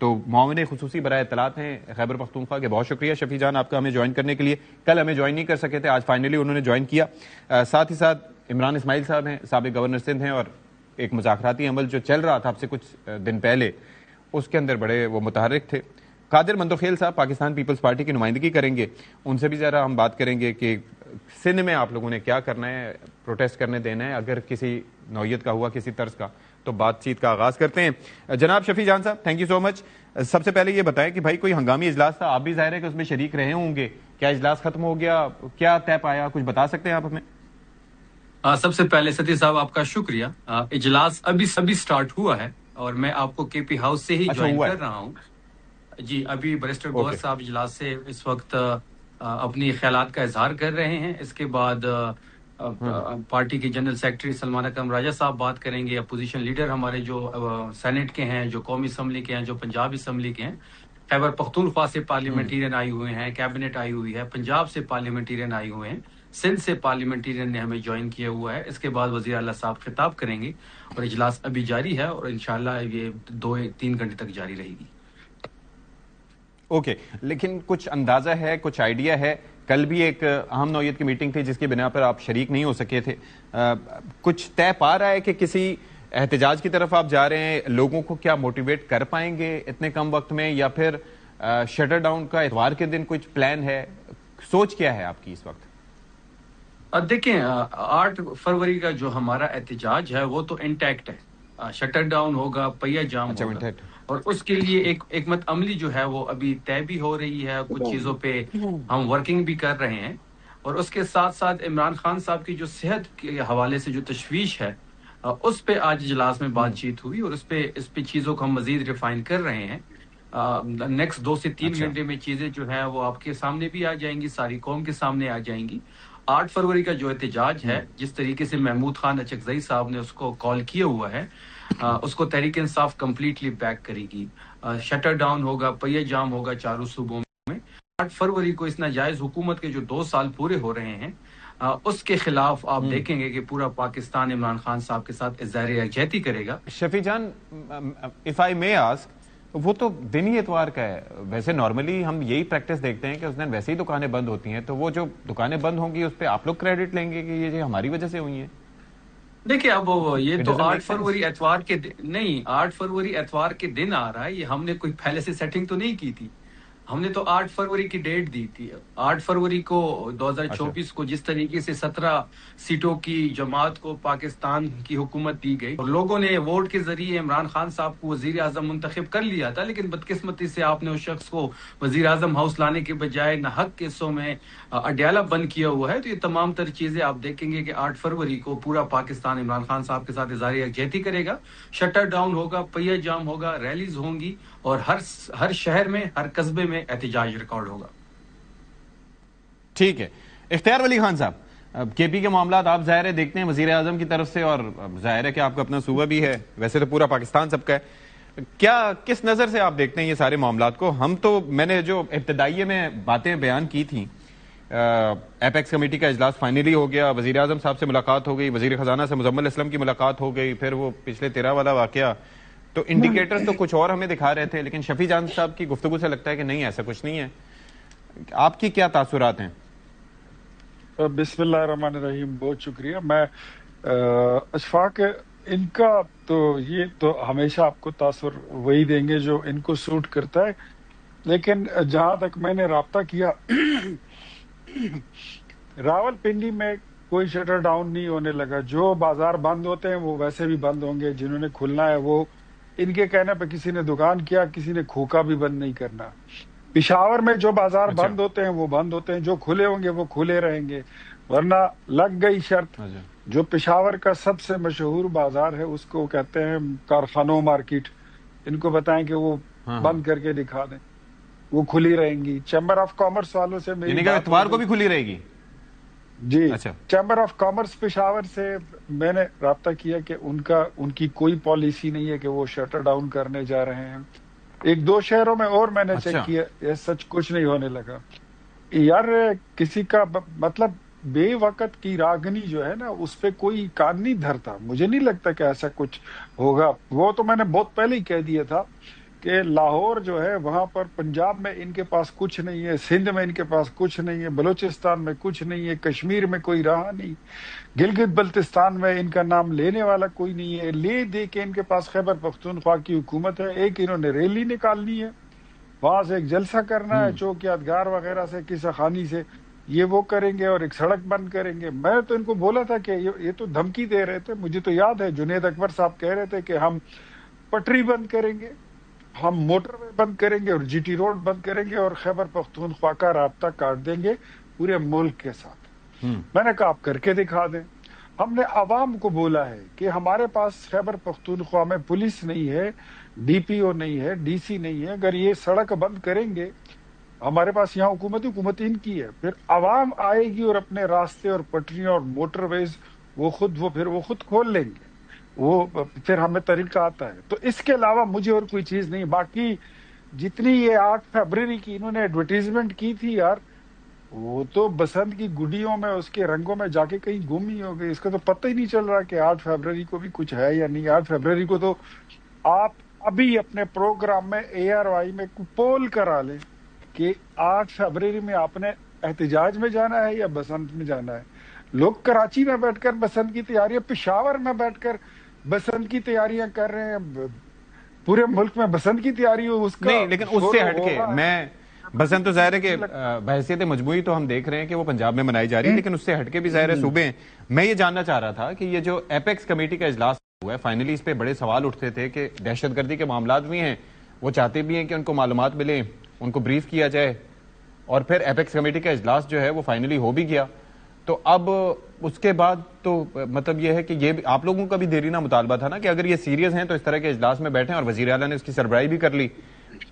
تو معاون خصوصی برائے اطلاعات ہیں خیبر پختونخوا کے. بہت شکریہ شفیع جان آپ کا ہمیں جوائن کرنے کے لیے. کل ہمیں جوائن نہیں کر سکے تھے, آج فائنلی انہوں نے جوائن کیا. ساتھ ہی ساتھ عمران اسماعیل صاحب ہیں, سابق گورنر سندھ ہیں, اور ایک مذاکراتی عمل جو چل رہا تھا اب سے کچھ دن پہلے, اس کے اندر بڑے وہ متحرک تھے. قادر مندوخیل صاحب پاکستان پیپلز پارٹی کی نمائندگی کریں گے, ان سے بھی ذرا ہم بات کریں گے کہ سندھ میں آپ لوگوں نے کیا کرنا ہے, پروٹیسٹ کرنے دینا ہے, اگر کسی نوعیت کا ہوا کسی طرز کا تو بات چیت کا آغاز کرتے ہیں. جناب شفیع جان صاحب تھینک یو سو مچ. سب سے پہلے یہ بتائیں کہ بھائی کوئی ہنگامی اجلاس تھا, آپ بھی ظاہر ہے کہ اس میں شریک رہے ہوں گے, کیا اجلاس ختم ہو گیا, کیا طے پایا, کچھ بتا سکتے ہیں آپ ہمیں؟ سب سے پہلے ستی صاحب آپ کا شکریہ. اجلاس ابھی سٹارٹ ہوا ہے اور میں آپ کو کے پی ہاؤس سے ہی جوائن کر رہا ہوں. جی ابھی بیرسٹر گوہر صاحب اجلاس سے اس وقت اپنی خیالات کا اظہار کر رہے ہیں. اس کے بعد پارٹی کے جنرل سیکرٹری سلمان اکرم راجہ صاحب بات کریں گے. اپوزیشن لیڈر ہمارے جو سینٹ کے ہیں, جو قومی اسمبلی کے ہیں, جو پنجاب اسمبلی کے ہیں, خیبر پختونخوا سے پارلیمنٹیرین آئی ہوئے ہیں, کیبنٹ آئی ہوئی ہے, پنجاب سے پارلیمنٹیرین آئی ہوئے ہیں, سندھ سے پارلیمنٹیرین نے ہمیں جوائن کیا ہوا ہے. اس کے بعد وزیر اعلیٰ صاحب خطاب کریں گے اور اجلاس ابھی جاری ہے اور انشاءاللہ یہ 2-3 گھنٹے تک جاری رہے گی. اوکے, لیکن کچھ اندازہ ہے, کچھ آئیڈیا ہے؟ کل بھی ایک اہم نوعیت کی میٹنگ تھی جس کی بنا پر آپ شریک نہیں ہو سکے تھے. کچھ طے پا رہا ہے کہ کسی احتجاج کی طرف آپ جا رہے ہیں, لوگوں کو کیا موٹیویٹ کر پائیں گے اتنے کم وقت میں, یا پھر شٹر ڈاؤن کا اتوار کے دن کچھ پلان ہے, سوچ کیا ہے آپ کی اس وقت؟ دیکھیں 8 فروری کا جو ہمارا احتجاج ہے وہ تو انٹیکٹ ہے. شٹر ڈاؤن ہوگا, پہیہ جام ہوگا, اور اس کے لیے ایک حکمت عملی جو ہے وہ ابھی طے بھی ہو رہی ہے. کچھ چیزوں پہ ہم ورکنگ بھی کر رہے ہیں, اور اس کے ساتھ ساتھ عمران خان صاحب کی جو صحت کے حوالے سے جو تشویش ہے اس پہ آج اجلاس میں بات چیت ہوئی, اور اس پہ چیزوں کو ہم مزید ریفائن کر رہے ہیں. نیکسٹ 2 سے 3 گھنٹے میں چیزیں جو ہیں وہ آپ کے سامنے بھی آ جائیں گی, ساری قوم کے سامنے آ جائیں گی. 8 فروری کا جو احتجاج ہے, جس طریقے سے محمود خان اچکزئی صاحب نے اس کو کال کیا ہوا ہے, اس کو تحریک انصاف کمپلیٹلی بیک کرے گی. شٹر ڈاؤن ہوگا, پہیہ جام ہوگا چاروں صوبوں میں. 8 فروری کو اس ناجائز حکومت کے جو 2 سال پورے ہو رہے ہیں اس کے خلاف آپ دیکھیں گے کہ پورا پاکستان عمران خان صاحب کے ساتھ اظہار یکجہتی کرے گا. شفیع جان, if I may ask, وہ تو دن ہی اتوار کا ہے. ویسے نارملی ہم یہی پریکٹس دیکھتے ہیں کہ اس دن ویسے ہی دکانیں بند ہوتی ہیں, تو وہ جو دکانیں بند ہوں گی اس پہ آپ لوگ کریڈٹ لیں گے کہ یہ ہماری وجہ سے ہوئی ہیں؟ دیکھیں اب یہ تو 8 فروری اتوار کے نہیں, 8 فروری اتوار کے دن آ رہا ہے. یہ ہم نے کوئی پہلے سے سیٹنگ تو نہیں کی تھی, ہم نے تو 8 فروری کی ڈیٹ دی تھی. 8 فروری کو 2024 کو جس طریقے سے 17 سیٹوں کی جماعت کو پاکستان کی حکومت دی گئی اور لوگوں نے ووٹ کے ذریعے عمران خان صاحب کو وزیر اعظم منتخب کر لیا تھا, لیکن بدقسمتی سے آپ نے اس شخص کو وزیر اعظم ہاؤس لانے کے بجائے ناحق کیسوں میں اڈیالہ بند کیا ہوا ہے. تو یہ تمام تر چیزیں آپ دیکھیں گے کہ 8 فروری کو پورا پاکستان عمران خان صاحب کے ساتھ اظہار یکجہتی کرے گا. شٹر ڈاؤن ہوگا, پہیہ جام ہوگا, ریلیز ہوں گی, اور ہر شہر میں, ہر قصبے میں احتجاج ریکارڈ ہوگا. ٹھیک ہے. اختیار ولی خان صاحب, کے پی کے معاملات آپ ظاہر ہے دیکھتے ہیں وزیر اعظم کی طرف سے, اور ظاہر ہے کہ آپ کا اپنا صوبہ بھی ہے, ویسے تو پورا پاکستان سب کا ہے. کیا کس نظر سے آپ دیکھتے ہیں یہ سارے معاملات کو؟ ہم تو, میں نے جو ابتدائیے میں باتیں بیان کی تھیں, ایپیکس کمیٹی کا اجلاس فائنلی ہو گیا, وزیر اعظم صاحب سے ملاقات ہو گئی, وزیر خزانہ سے مزمل اسلم کی ملاقات ہو گئی, پھر وہ پچھلے 13 والا واقعہ, تو انڈیکیٹر تو کچھ اور ہمیں دکھا رہے تھے, لیکن شفیع جان صاحب کی گفتگو سے لگتا ہے کہ نہیں, ایسا کچھ نہیں ہے. آپ کی کیا تاثرات ہیں؟ بسم اللہ الرحمن الرحیم. بہت شکریہ. میں اشفاق, ان کا تو یہ تو ہمیشہ آپ کو تاثر وہی دیں گے جو ان کو سوٹ کرتا ہے, لیکن جہاں تک میں نے رابطہ کیا راول پنڈی میں کوئی شٹر ڈاؤن نہیں ہونے لگا. جو بازار بند ہوتے ہیں وہ ویسے بھی بند ہوں گے, جنہوں نے کھلنا ہے وہ, ان کے کہنے پہ کسی نے دکان کیا, کسی نے کھوکا بھی بند نہیں کرنا. پشاور میں جو بازار بند ہوتے ہیں وہ بند ہوتے ہیں, جو کھلے ہوں گے وہ کھلے رہیں گے, ورنہ لگ گئی شرط. جو پشاور کا سب سے مشہور بازار ہے اس کو کہتے ہیں کارخانوں مارکیٹ, ان کو بتائیں کہ وہ بند کر کے دکھا دیں, وہ کھلی رہیں گی. چیمبر آف کامرس والوں سے میری اتوار کو بھی کھلی رہے گی؟ جی, چیمبر آف کامرس پشاور سے میں نے رابطہ کیا کہ ان کی کوئی پالیسی نہیں ہے کہ وہ شٹر ڈاؤن کرنے جا رہے ہیں. 1-2 شہروں میں اور میں نے چیک کیا, یہ سچ کچھ نہیں ہونے لگا. یار کسی کا مطلب بے وقت کی راگنی جو ہے نا, اس پہ کوئی کان نہیں دھرتا. مجھے نہیں لگتا کہ ایسا کچھ ہوگا. وہ تو میں نے بہت پہلے ہی کہہ دیا تھا کہ لاہور جو ہے وہاں پر پنجاب میں ان کے پاس کچھ نہیں ہے، سندھ میں ان کے پاس کچھ نہیں ہے، بلوچستان میں کچھ نہیں ہے، کشمیر میں کوئی رہا نہیں، گلگت بلتستان میں ان کا نام لینے والا کوئی نہیں ہے، لے دے کے ان کے پاس خیبر پختونخوا کی حکومت ہے، ایک انہوں نے ریلی نکالنی ہے، وہاں سے ایک جلسہ کرنا ہے چوک یادگار وغیرہ سے قصہ خانی سے، یہ وہ کریں گے اور ایک سڑک بند کریں گے۔ میں تو ان کو بولا تھا کہ یہ تو دھمکی دے رہے تھے، مجھے تو یاد ہے جنید اکبر صاحب کہہ رہے تھے کہ ہم پٹری بند کریں گے، ہم موٹر وے بند کریں گے اور جی ٹی روڈ بند کریں گے اور خیبر پختونخوا کا رابطہ کاٹ دیں گے پورے ملک کے ساتھ۔ میں نے کہا آپ کر کے دکھا دیں۔ ہم نے عوام کو بولا ہے کہ ہمارے پاس خیبر پختونخوا میں پولیس نہیں ہے، ڈی پی او نہیں ہے، ڈی سی نہیں ہے، اگر یہ سڑک بند کریں گے، ہمارے پاس یہاں حکومت ان کی ہے، پھر عوام آئے گی اور اپنے راستے اور پٹریاں اور موٹر ویز وہ خود کھول لیں گے، وہ پھر ہمیں طریقہ آتا ہے۔ تو اس کے علاوہ مجھے اور کوئی چیز نہیں۔ باقی جتنی یہ 8 فروری کی انہوں نے ایڈورٹیزمنٹ کی تھی یار، وہ تو بسنت کی گڈیوں میں اس کے رنگوں میں جا کے کہیں گم ہی ہو گئی، اس کا تو پتہ ہی نہیں چل رہا کہ 8 فروری کو بھی کچھ ہے یا نہیں۔ 8 فروری کو تو آپ ابھی اپنے پروگرام میں ARY میں پول کرا لیں کہ 8 فروری میں آپ نے احتجاج میں جانا ہے یا بسنت میں جانا ہے۔ لوگ کراچی میں بیٹھ کر بسنت کی تیاریاں، پشاور میں بیٹھ کر بسنت کی تیاریاں کر رہے ہیں، پورے ملک میں بسنت کی تیاری ہو اس کا نہیں، لیکن اس سے ہٹ کے میں بسنت تو ظاہر ہے کہ بحیثیت مجموعی تو ہم دیکھ رہے ہیں کہ وہ پنجاب میں منائی جا رہی ہے، لیکن اس سے ہٹ کے بھی ظاہر ہے صوبے ہیں۔ میں یہ جاننا چاہ رہا تھا کہ یہ جو ایپیکس کمیٹی کا اجلاس ہوا ہے، فائنلی اس پہ بڑے سوال اٹھتے تھے کہ دہشت گردی کے معاملات بھی ہیں، وہ چاہتے بھی ہیں کہ ان کو معلومات ملیں، ان کو بریف کیا جائے، اور پھر ایپیکس کمیٹی کا اجلاس جو ہے وہ فائنلی ہو بھی گیا۔ تو اب اس کے بعد تو مطلب یہ ہے کہ یہ آپ لوگوں کا بھی دیرینہ مطالبہ تھا نا کہ اگر یہ سیریس ہیں تو اس طرح کے اجلاس میں بیٹھیں، اور وزیر اعلیٰ نے اس کی سربراہی بھی کر لی،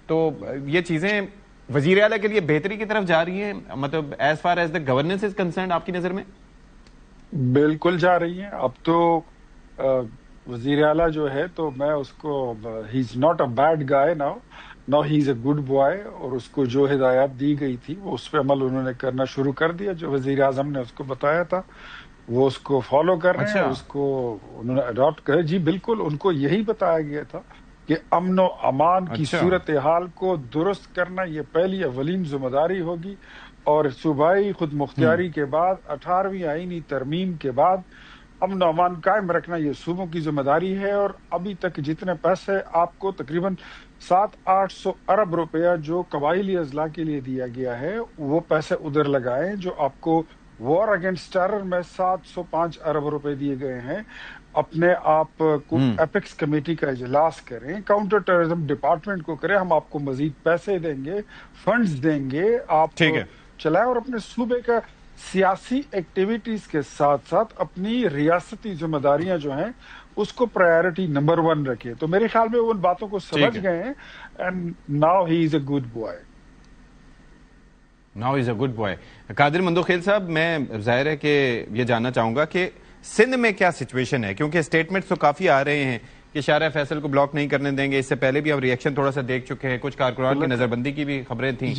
تو یہ چیزیں وزیر اعلیٰ کے لیے بہتری کی طرف جا رہی ہیں، مطلب as far as the governance is concerned آپ کی نظر میں؟ بالکل جا رہی ہیں۔ اب تو وزیر اعلیٰ جو ہے تو میں اس کو he is not a bad guy now he is a good boy, اور اس کو جو ہدایات دی گئی تھی وہ اس پہ عمل انہوں نے کرنا شروع کر دیا، جو وزیر اعظم نے اس کو بتایا تھا وہ اس کو فالو کر رہے ہیں، اس کو انہوں نے اڈاپٹ کر۔ جی بالکل، ان کو یہی بتایا گیا تھا کہ امن و امان کی صورتحال کو درست کرنا یہ پہلی اولین ذمہ داری ہوگی، اور صوبائی خود مختاری کے بعد 18ویں آئینی ترمیم کے بعد امن و امان قائم رکھنا یہ صوبوں کی ذمہ داری ہے۔ اور ابھی تک جتنے پیسے آپ کو تقریباً 700-800 ارب روپیہ جو قبائلی اضلاع کے لیے دیا گیا ہے، وہ پیسے ادھر لگائیں۔ جو آپ کو وار اگینسٹ ٹیرر میں 705 ارب روپے دیے گئے ہیں، اپنے آپ کو ایپیکس کمیٹی کا اجلاس کریں، کاؤنٹر ٹیررزم ڈپارٹمنٹ کو کریں، ہم آپ کو مزید پیسے دیں گے، فنڈز دیں گے، آپ چلائیں، اور اپنے صوبے کا سیاسی ایکٹیویٹیز کے ساتھ ساتھ اپنی ریاستی ذمہ داریاں جو ہیں اس کو پرائیورٹی نمبر 1 رکھے۔ تو میرے خیال میں وہ ان باتوں کو سمجھ گئے ہیں، and now he is a good boy. Now is a good boy. Qadir Mandokhel sahib, میں ظاہر ہے کہ یہ جاننا چاہوں گا کہ سندھ میں کیا سچویشن ہے، کیونکہ اسٹیٹمنٹس تو کافی آ رہے ہیں کہ شارع فیصل کو بلاک نہیں کرنے دیں گے، اس سے پہلے بھی ہم ریئیکشن تھوڑا سا دیکھ چکے ہیں، کچھ کارکنان کی نظر بندی کی بھی خبریں تھیں۔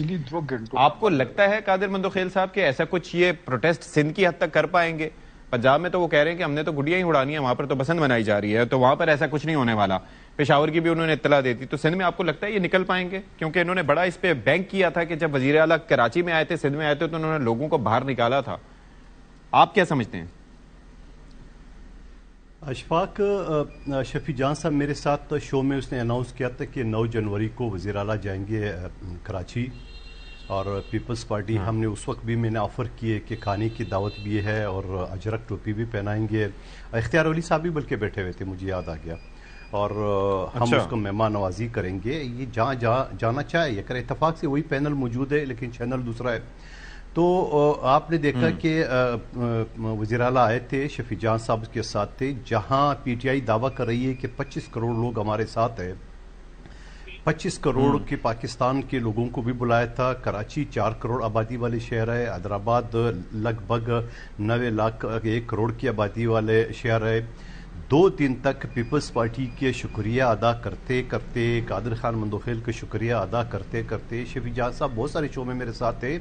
آپ کو لگتا ہے قادر مندوخیل صاحب کہ ایسا کچھ یہ پروٹیسٹ سندھ کی حد تک کر پائیں گے؟ پنجاب میں تو وہ کہہ رہے ہیں کہ ہم نے تو گڈیاں ہی اڑانی ہیں، وہاں پر تو بسنت منائی جا رہی ہے، تو وہاں پر ایسا کچھ نہیں ہونے والا۔ پشاور کی بھی انہوں نے اطلاع دی تھی، تو سندھ میں آپ کو لگتا ہے یہ نکل پائیں گے؟ کیونکہ انہوں نے بڑا اس پہ بینک کیا تھا کہ جب وزیر اعلیٰ کراچی میں آئے تھے، سندھ میں آئے تھے، تو انہوں نے لوگوں کو باہر نکالا تھا۔ آپ کیا سمجھتے ہیں؟ اشفاق، شفیع جان صاحب میرے ساتھ شو میں اس نے اناؤنس کیا تھا کہ 9 جنوری کو وزیر اعلیٰ جائیں گے کراچی، اور پیپلز پارٹی ہم نے اس وقت بھی میں نے آفر کیے کہ کھانے کی دعوت بھی ہے اور اجرک ٹوپی بھی پہنائیں گے۔ اختیار ولی صاحب بھی بلکہ بیٹھے ہوئے تھے، مجھے یاد آ گیا، اور ہم اس کو مہمان نوازی کریں گے۔ یہ جہاں جانا چاہے یہ کرے، اتفاق سے وہی پینل موجود ہے لیکن چینل دوسرا ہے۔ تو آپ نے دیکھا کہ وزیر اعلیٰ آئے تھے، شفیع جان صاحب کے ساتھ تھے، جہاں پی ٹی آئی دعویٰ کر رہی ہے کہ 25 کروڑ لوگ ہمارے ساتھ ہیں، 25 کروڑ کے پاکستان کے لوگوں کو بھی بلایا تھا۔ کراچی 4 کروڑ آبادی والے شہر ہے، حیدرآباد لگ بھگ 9 لاکھ 1 کروڑ کی آبادی والے شہر ہے۔ 2 دن تک پیپلز پارٹی کے شکریہ ادا کرتے کرتے، قادر خان مندوخیل کا شکریہ ادا کرتے کرتے، شفیع جان صاحب بہت سارے شو میں میرے ساتھ تھے،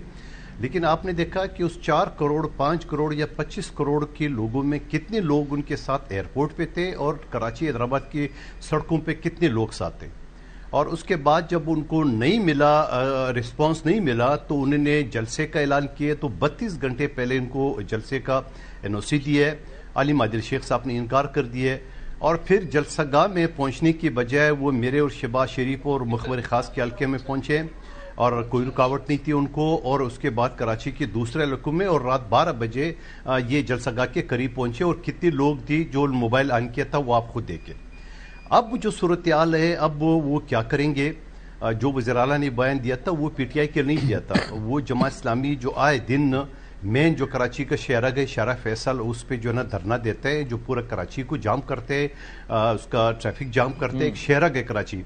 لیکن آپ نے دیکھا کہ اس 4 کروڑ 5 کروڑ یا 25 کروڑ کے لوگوں میں کتنے لوگ ان کے ساتھ ایئرپورٹ پہ تھے، اور کراچی حیدرآباد کی سڑکوں پہ کتنے لوگ ساتھ تھے۔ اور اس کے بعد جب ان کو نہیں ملا رسپانس نہیں ملا تو انہوں نے جلسے کا اعلان کیا، تو 32 گھنٹے پہلے ان کو جلسے کا NOC دیا ہے. علی مادر شیخ صاحب نے انکار کر دیا ہے، اور پھر جلسہ گاہ میں پہنچنے کی بجائے وہ میرے اور شہباز شریف اور مخبر خاص کے حلقے میں پہنچے اور کوئی رکاوٹ نہیں تھی ان کو، اور اس کے بعد کراچی کے دوسرے علاقوں میں، اور رات 12 بجے یہ جلسہ گاہ کے قریب پہنچے، اور کتنے لوگ تھی جو موبائل آن کیا تھا وہ آپ خود دیکھیں. اب جو صورتحال ہے، اب وہ کیا کریں گے؟ جو وزیر اعلیٰ نے بیان دیا تھا وہ PTI کے نہیں دیا تھا، وہ جماعت اسلامی جو آئے دن مین جو کراچی کا شارع ہے شارع فیصل، اس پہ جو ہے نا دھرنا دیتے ہیں، جو پورا کراچی کو جام کرتے ہیں، اس کا ٹریفک جام کرتے ہیں. ایک شارع ہے کراچی،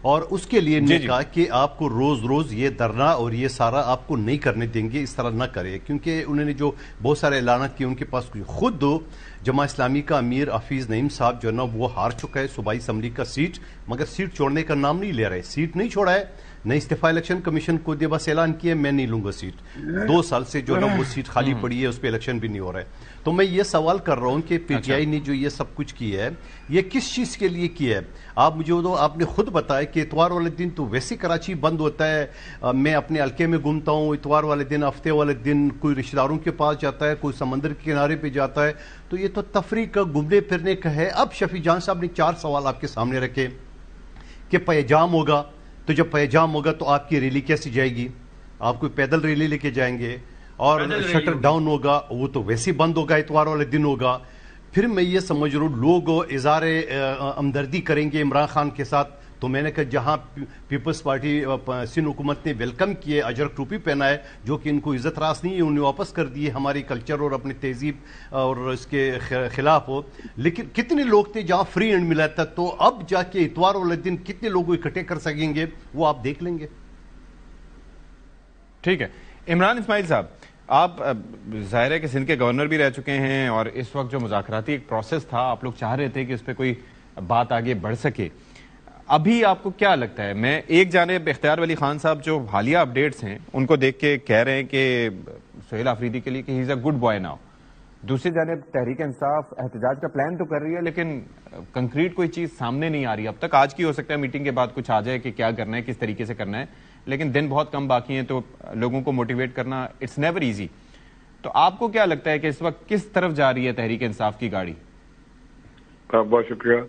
اور اس کے لیے نے کہا کہ آپ کو روز روز یہ دھرنا اور یہ سارا آپ کو نہیں کرنے دیں گے، اس طرح نہ کرے، کیونکہ انہوں نے جو بہت سارے اعلانات کیے ان کے پاس خود جماعت اسلامی کا امیر حفیظ نعیم صاحب جو ہے نا وہ ہار چکا ہے صوبائی اسمبلی کا سیٹ، مگر سیٹ چھوڑنے کا نام نہیں لے رہے. سیٹ نہیں چھوڑا ہے، نہ استعفیٰ الیکشن کمیشن کو دے بس اعلان کیا میں نہیں لوں گا سیٹ. 2 سال سے جو ہے نا وہ سیٹ خالی پڑی ہے، اس پہ الیکشن بھی نہیں ہو رہا ہے. تو میں یہ سوال کر رہا ہوں کہ PTI نے جو یہ سب کچھ کیا ہے یہ کس چیز کے لیے کیا ہے؟ آپ مجھے آپ نے خود بتایا کہ اتوار والے دن تو ویسے کراچی بند ہوتا ہے، میں اپنے حلقے میں گھومتا ہوں، اتوار والے دن ہفتے والے دن کوئی رشتہ داروں کے پاس جاتا ہے، کوئی سمندر کے کنارے پہ جاتا ہے، تو یہ تو تفریح کا گھومنے پھرنے کا ہے. اب شفیع جان صاحب نے 4 سوال آپ کے سامنے رکھے کہ پیجام ہوگا، تو جب پیجام ہوگا تو آپ کی ریلی کیسی جائے گی؟ آپ کوئی پیدل ریلی لے کے جائیں گے؟ اور شٹر ڈاؤن ہوگا وہ تو ویسے بند ہوگا، اتوار والے دن ہوگا. پھر میں یہ سمجھ رہا ہوں لوگ اظہار ہمدردی کریں گے عمران خان کے ساتھ، تو میں نے کہا جہاں پیپلز پارٹی سندھ حکومت نے ویلکم کیے، اجرک ٹوپی پہنا ہے جو کہ ان کو عزت راس نہیں ہے، انہیں واپس کر دیے ہماری کلچر اور اپنی تہذیب اور اس کے خلاف ہو، لیکن کتنے لوگ تھے جہاں فری اینڈ ملا تھا. تو اب جا کے اتوار والے دن کتنے لوگ اکٹھے کر سکیں گے وہ آپ دیکھ لیں گے. ٹھیک ہے. عمران اسماعیل صاحب، آپ ظاہر ہے کہ سندھ کے گورنر بھی رہ چکے ہیں، اور اس وقت جو مذاکراتی ایک پروسیس تھا آپ لوگ چاہ رہے تھے کہ اس پہ کوئی بات آگے بڑھ سکے. ابھی آپ کو کیا لگتا ہے؟ میں ایک جانب اختیار ولی خان صاحب جو حالیہ اپڈیٹس ہیں ان کو دیکھ کے کہہ رہے ہیں کہ سہیل آفریدی کے لیے کہ ہی is a good boy now, دوسری جانب تحریک انصاف احتجاج کا پلان تو کر رہی ہے لیکن کنکریٹ کوئی چیز سامنے نہیں آ رہی اب تک. آج کی ہو سکتا ہے میٹنگ کے بعد کچھ آ جائے کہ کیا کرنا ہے، کس طریقے سے کرنا ہے، لیکن دن بہت کم باقی ہیں تو لوگوں کو موٹیویٹ کرنا اٹس نیور ایزی. تو آپ کو کیا لگتا ہے کہ اس وقت کس طرف جا رہی ہے تحریک انصاف کی گاڑی؟ بہت شکریہ.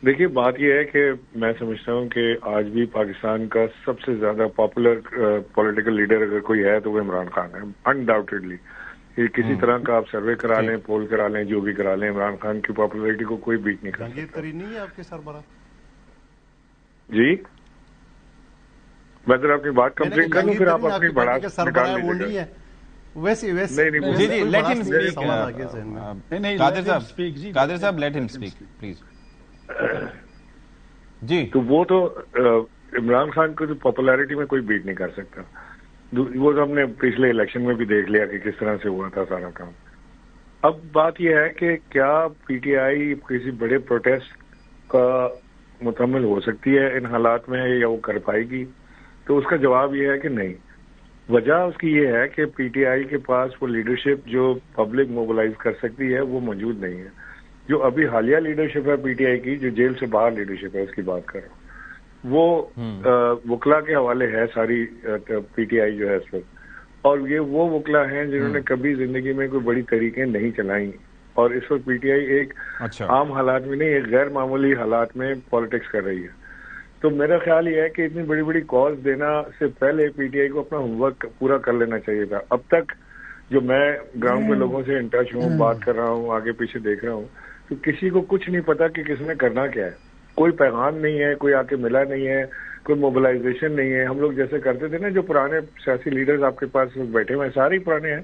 دیکھیے بات یہ ہے کہ میں سمجھتا ہوں کہ آج بھی پاکستان کا سب سے زیادہ پاپولر پولیٹیکل لیڈر اگر کوئی ہے تو وہ عمران خان ہے، انڈاؤٹیڈلی. یہ کسی طرح کا آپ سروے کرا لیں، پول کرا لیں، جو بھی کرا لیں، عمران خان کی پاپولیرٹی کو کوئی بیٹ نہیں کر سکتا. نہیں ہے آپ کے سربراہ جی میں ذرا اپنی بات کمپلیٹ کر لوں پھر آپ اپنی بڑا نکال لیجیے. قادر صاحب لیٹ ہم اسپیک پلیز. جی تو وہ تو عمران خان کو پاپولیرٹی میں کوئی بیٹ نہیں کر سکتا. وہ تو ہم نے پچھلے الیکشن میں بھی دیکھ لیا کہ کس طرح سے ہوا تھا سارا کام. اب بات یہ ہے کہ کیا PTI کسی بڑے پروٹیسٹ کا مکمل ہو سکتی ہے ان حالات میں یا وہ کر پائے گی؟ تو اس کا جواب یہ ہے کہ نہیں. وجہ اس کی یہ ہے کہ PTI کے پاس وہ لیڈرشپ جو پبلک موبلائز کر سکتی ہے وہ موجود نہیں ہے. جو ابھی حالیہ لیڈرشپ ہے PTI کی، جو جیل سے باہر لیڈرشپ ہے اس کی بات کر رہا ہوں، وہ وکلا کے حوالے ہے ساری PTI جو ہے اس وقت. اور یہ وہ وکلا ہیں جنہوں نے کبھی زندگی میں کوئی بڑی تحریکیں نہیں چلائیں، اور اس وقت PTI ایک عام حالات میں نہیں، ایک غیر معمولی حالات میں پالیٹکس کر رہی ہے. تو میرا خیال یہ ہے کہ اتنی بڑی بڑی کالز دینا سے پہلے PTI کو اپنا ہوم ورک پورا کر لینا چاہیے تھا. اب تک جو میں گراؤنڈ پہ لوگوں سے ان ٹچ ہوں، بات کر رہا ہوں، آگے پیچھے دیکھ رہا ہوں، تو کسی کو کچھ نہیں پتا کہ کس نے کرنا کیا ہے. کوئی پیغام نہیں ہے، کوئی آ کے ملا نہیں ہے، کوئی موبلائزیشن نہیں ہے. ہم لوگ جیسے کرتے تھے نا، جو پرانے سیاسی لیڈرز آپ کے پاس بیٹھے ہوئے ہیں سارے ہی پرانے ہیں،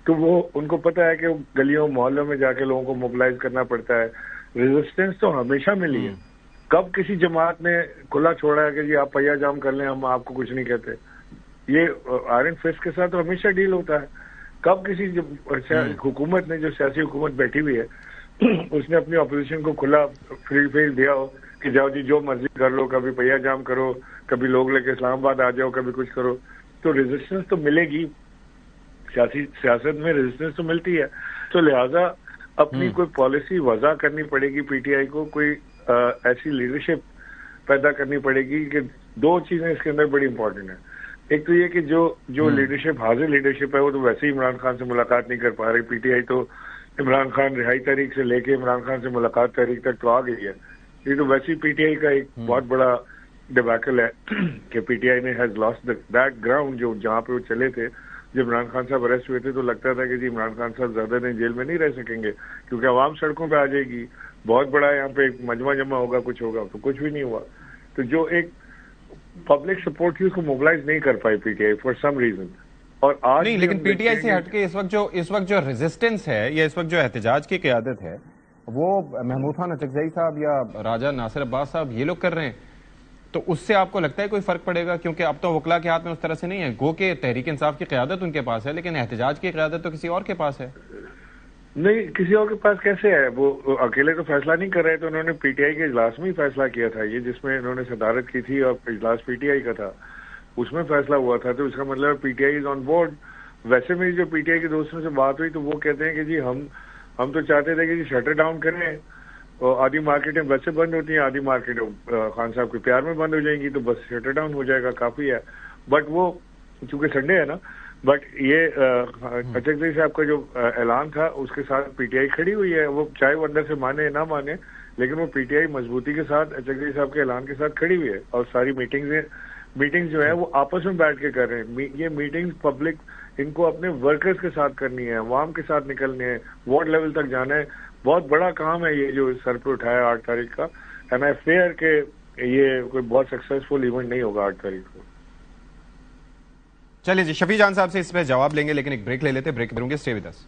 تو وہ ان کو پتا ہے کہ گلیوں محلوں میں جا کے لوگوں کو موبلائز کرنا پڑتا ہے. ریزسٹنس تو ہمیشہ ملی ہے. کب کسی جماعت نے کھلا چھوڑا ہے کہ جی آپ پہیا جام کر لیں ہم آپ کو کچھ نہیں کہتے؟ یہ آئرن فسٹ کے ساتھ تو ہمیشہ ڈیل ہوتا ہے. کب کسی حکومت نے، جو سیاسی حکومت بیٹھی ہوئی ہے، اس نے اپنی اپوزیشن کو کھلا فری فیل دیا ہو کہ جاؤ جی جو مرضی کر لو، کبھی پہیا جام کرو، کبھی لوگ لے کے اسلام آباد آ جاؤ، کبھی کچھ کرو؟ تو ریزسٹنس تو ملے گی، سیاست میں ریزسٹنس تو ملتی ہے. تو لہٰذا اپنی کوئی پالیسی وضع کرنی پڑے گی PTI کو، کوئی ایسی لیڈرشپ پیدا کرنی پڑے گی کہ دو چیزیں اس کے اندر بڑی امپورٹنٹ ہیں. ایک تو یہ کہ جو لیڈرشپ حاضر لیڈرشپ ہے وہ تو ویسے ہی عمران خان سے ملاقات نہیں کر پا رہی. پی ٹی آئی تو عمران خان رہائی تحریک سے لے کے عمران خان سے ملاقات تحریک تک تو آ گئی ہے. یہ تو ویسے ہی پی ٹی آئی کا ایک بہت بڑا ڈیبیکل ہے کہ پی ٹی آئی نے ہیز لاسٹ دیٹ گراؤنڈ جہاں پہ وہ چلے تھے. جب عمران خان صاحب اریسٹ ہوئے تھے تو لگتا تھا کہ جی عمران خان صاحب زیادہ دن جیل میں نہیں رہ سکیں گے کیونکہ عوام سڑکوں پہ آ جائے گی, بہت بڑا یہاں پہ ایک مجمع جمع ہوگا, کچھ ہوگا, تو کچھ بھی نہیں ہوا. تو جو ایک پبلک سپورٹ تھی اس کو موبلائز نہیں کر پائی P T I for some reason. اور آج نہیں, لیکن پی ٹی آئی سے ہٹ کے اس وقت جو ریزسٹنس ہے یا اس وقت جو احتجاج کی قیادت ہے وہ محمود خان اچکزئی صاحب یا راجہ ناصر عباس صاحب یہ لوگ کر رہے ہیں, تو اس سے آپ کو لگتا ہے کوئی فرق پڑے گا؟ کیونکہ اب تو وکلا کے ہاتھ میں اس طرح سے نہیں ہے. گو کہ تحریک انصاف کی قیادت ان کے پاس ہے لیکن احتجاج کی قیادت تو کسی اور کے پاس ہے. نہیں, کسی اور کے پاس کیسے ہے؟ وہ اکیلے تو فیصلہ نہیں کر رہے. تو انہوں نے پی ٹی آئی کے اجلاس میں ہی فیصلہ کیا تھا, یہ جس میں انہوں نے صدارت کی تھی اور اجلاس پی ٹی آئی کا تھا, اس میں فیصلہ ہوا تھا. تو اس کا مطلب پی ٹی آئی از آن بورڈ. ویسے میری جو پی ٹی آئی کے دوستوں سے بات ہوئی تو وہ کہتے ہیں کہ جی ہم تو چاہتے تھے کہ جی شٹر ڈاؤن کریں, اور آدھی مارکیٹیں ویسے بند ہوتی ہیں, آدھی مارکیٹیں خان صاحب کے پیار میں بند ہو جائیں گی, تو بس شٹر ڈاؤن ہو جائے گا, کافی ہے. بٹ وہ چونکہ سنڈے ہے نا, بٹ یہ اچکزئی صاحب کا جو اعلان تھا اس کے ساتھ پی ٹی آئی کھڑی ہوئی ہے. وہ چاہے وہ اندر سے مانے نہ مانے, لیکن وہ پی ٹی آئی مضبوطی کے ساتھ اچکزئی صاحب کے اعلان کے ساتھ کھڑی ہوئی ہے. اور ساری میٹنگز جو ہیں وہ آپس میں بیٹھ کے کر رہے ہیں. یہ میٹنگز پبلک ان کو اپنے ورکرز کے ساتھ کرنی ہے, عوام کے ساتھ نکلنے ہیں, وارڈ لیول تک جانا ہے. بہت بڑا کام ہے یہ جو سر پہ اٹھایا 8 تاریخ کا. اینڈ آئی فیئر کہ یہ کوئی بہت سکسیسفل ایونٹ نہیں ہوگا 8 تاریخ کو. چلیے جی, شفیع جان صاحب سے اس پہ جواب لیں گے لیکن ایک بریک لے لیتے. بریک کروں گے, اسٹے ود اس.